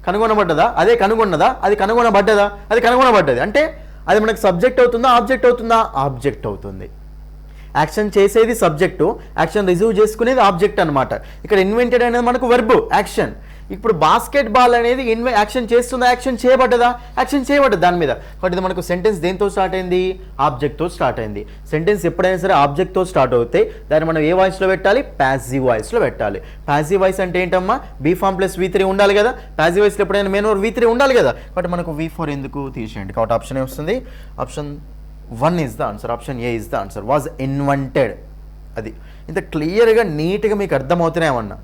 కనుగొనబడ్డదా, అదే కనుగొన్నదా, అది కనుగొనబడ్డదా, అది కనుగొనబడ్డది. అంటే అది మనకు సబ్జెక్ట్ అవుతుందా, ఆబ్జెక్ట్ అవుతుందా, ఆబ్జెక్ట్ అవుతుంది. యాక్షన్ చేసేది సబ్జెక్టు, యాక్షన్ రిసీవ్ చేసుకునేది ఆబ్జెక్ట్ అనమాట. ఇక్కడ ఇన్వెంటెడ్ అనేది మనకు వర్బ్, యాక్షన్. ఇప్పుడు బాస్కెట్ బాల్ అనేది యాక్షన్ చేస్తుందా, యాక్షన్ చేయబడ్డదా, యాక్షన్ చేయబడ్డది దాని మీద. కాబట్టి ఇది మనకు సెంటెన్స్ దేంతో స్టార్ట్ అయింది, ఆబ్జెక్ట్తో స్టార్ట్ అయింది. సెంటెన్స్ ఎప్పుడైనా సరే ఆబ్జెక్ట్తో స్టార్ట్ అవుతే దాన్ని మనం ఏ వాయిస్లో పెట్టాలి, ప్యాసివ్ వాయిస్లో పెట్టాలి. ప్యాసివ్ వాయిస్ అంటే ఏంటమ్మా, బీ ఫామ్ ప్లస్ V3 ఉండాలి కదా. ప్యాసివ్ వాయిస్లో ఎప్పుడైనా మెయిన్ వర్బ్ V3 ఉండాలి కదా. కాబట్టి మనకు V4 ఎందుకు తీసేయండి. కాబట్టి ఆప్షన్ ఏ వస్తుంది, option 1 is the answer. Option A is the answer. Was invented. అది ఇంత క్లియర్గా నీట్గా మీకు అర్థమవుతున్నాయేమన్నా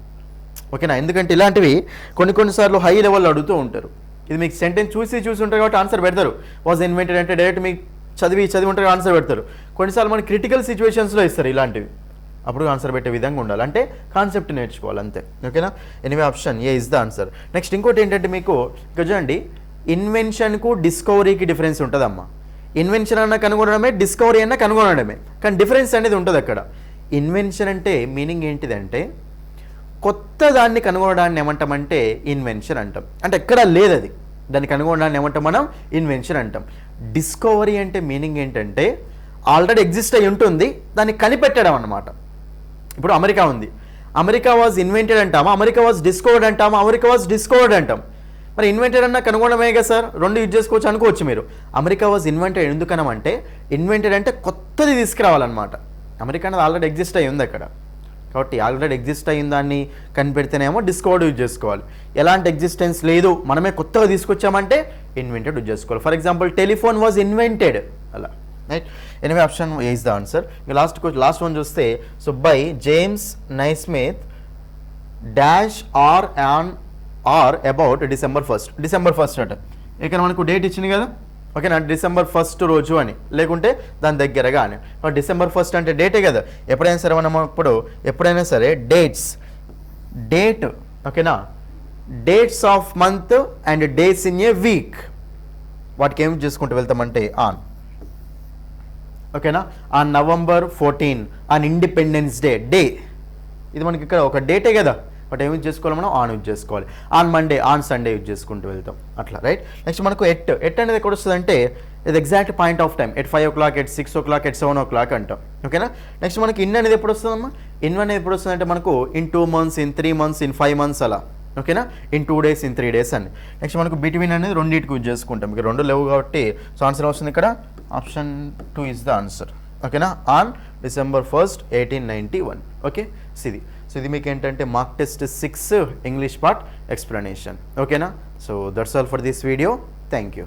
ఓకేనా. ఎందుకంటే ఇలాంటివి కొన్నిసార్లు హై లెవెల్లో అడుగుతూ ఉంటారు. ఇది మీకు సెంటెన్స్ చూసి ఉంటారు కాబట్టి ఆన్సర్ పెడతారు. వాజ్ ఇన్వెంటెడ్ అంటే డైరెక్ట్ మీకు చదివి ఉంటారు ఆన్సర్ పెడతారు. కొన్నిసార్లు మనకి క్రిటికల్ సిచ్యువేషన్స్లో ఇస్తారు ఇలాంటివి, అప్పుడు ఆన్సర్ పెట్టే విధంగా ఉండాలి. అంటే కాన్సెప్ట్ నేర్చుకోవాలి అంతే ఓకేనా. Anyway option A is the answer. Next ఇంకోటి ఏంటంటే మీకు ఇక్కడ చూడండి, ఇన్వెన్షన్కు డిస్కవరీకి డిఫరెన్స్ ఉంటుందమ్మా. ఇన్వెన్షన్ అన్న కనుగొనడమే, డిస్కవరీ అన్న కనుగొనడమే, కానీ డిఫరెన్స్ అనేది ఉంటుంది అక్కడ. ఇన్వెన్షన్ అంటే మీనింగ్ ఏంటిదంటే కొత్త దాన్ని కనుగొనడాన్ని ఏమంటామంటే ఇన్వెన్షన్ అంటాం. అంటే ఎక్కడ లేదు అది, దాన్ని కనుగొనడాన్ని ఏమంటాం మనం, ఇన్వెన్షన్ అంటాం. డిస్కవరీ అంటే మీనింగ్ ఏంటంటే ఆల్రెడీ ఎగ్జిస్ట్ అయి ఉంటుంది, దాన్ని కనిపెట్టడం అన్నమాట. ఇప్పుడు అమెరికా ఉంది, అమెరికా వాజ్ ఇన్వెంటెడ్ అంటామా, అమెరికా వాజ్ డిస్కవర్డ్ అంటామా, అమెరికా వాజ్ డిస్కవర్డ్ అంటాం. మరి ఇన్వెంటెడ్ అన్న కనుగొనడమే కదా సార్, 2 యూజ్ చేసుకోవచ్చు అనుకోవచ్చు మీరు. అమెరికా వాజ్ ఇన్వెంటెడ్ ఎందుకనమంటే, ఇన్వెంటెడ్ అంటే కొత్తది తీసుకురావాలన్నమాట. అమెరికా అనేది ఆల్రెడీ ఎగ్జిస్ట్ అయి ఉంది అక్కడ. కాబట్టి ఆల్రెడీ ఎగ్జిస్ట్ అయిన దాన్ని కనిపెడితేనేమో డిస్కవర్డ్ యూజ్ చేసుకోవాలి. ఎలాంటి ఎగ్జిస్టెన్స్ లేదు మనమే కొత్తగా తీసుకొచ్చామంటే ఇన్వెంటెడ్ యూజ్ చేసుకోవాలి. For example telephone was invented అలా, right. Anyway option is the answer. Last one చూస్తే so by James Naismith dash or about December 1st అంట. ఇక్కడ మనకు డేట్ ఇచ్చింది కదా, ఓకేనా, December 1st రోజు అని, లేకుంటే దాని దగ్గరగా అని. December 1st అంటే డేటే కదా. ఎప్పుడైనా సరే మనం ఎప్పుడైనా సరే డేట్ ఓకేనా, dates of month and days in a week వాటికి ఏం చేసుకుంటూ వెళ్తామంటే ఆన్, ఓకేనా. On November 14 on independence day ఇది మనకి ఇక్కడ ఒక డేటే కదా, బట్ ఏం యూజ్ చేసుకోవాలి మనం ఆన్ యూజ్ చేసుకోవాలి. On Monday on Sunday use చేసుకుంటూ వెళ్తాం అట్లా, రైట్. నెక్స్ట్ మనకు ఎట్ అనేది ఎక్కడ వస్తుంది అంటే ఇది exact point of time, at 5 o'clock, at 6 o'clock, at 7 o'clock అంటాం, ఓకేనా. నెక్స్ట్ మనకి ఇన్ అనేది ఎప్పుడు వస్తుందమ్మా, ఇన్ అనేది ఎప్పుడు వస్తుంది అంటే మనకు in 2 months, in 3 months, in 5 months అలా, ఓకేనా, in 2 days, in 3 days అని. నెక్స్ట్ మనకు బిట్వీన్ అనేది రెండింటికి యూజ్ చేసుకుంటాం, ఇక్కడ రెండు లేవు కాబట్టి సో ఆన్సర్ వస్తుంది ఇక్కడ ఆప్షన్ 2 ఇస్ ద ఆన్సర్, ఓకేనా. On December 1st, 1891, okay. So ఇది మీకు ఏంటంటే mark test 6 English part explanation, ఓకేనా. So that's all for this video. Thank you.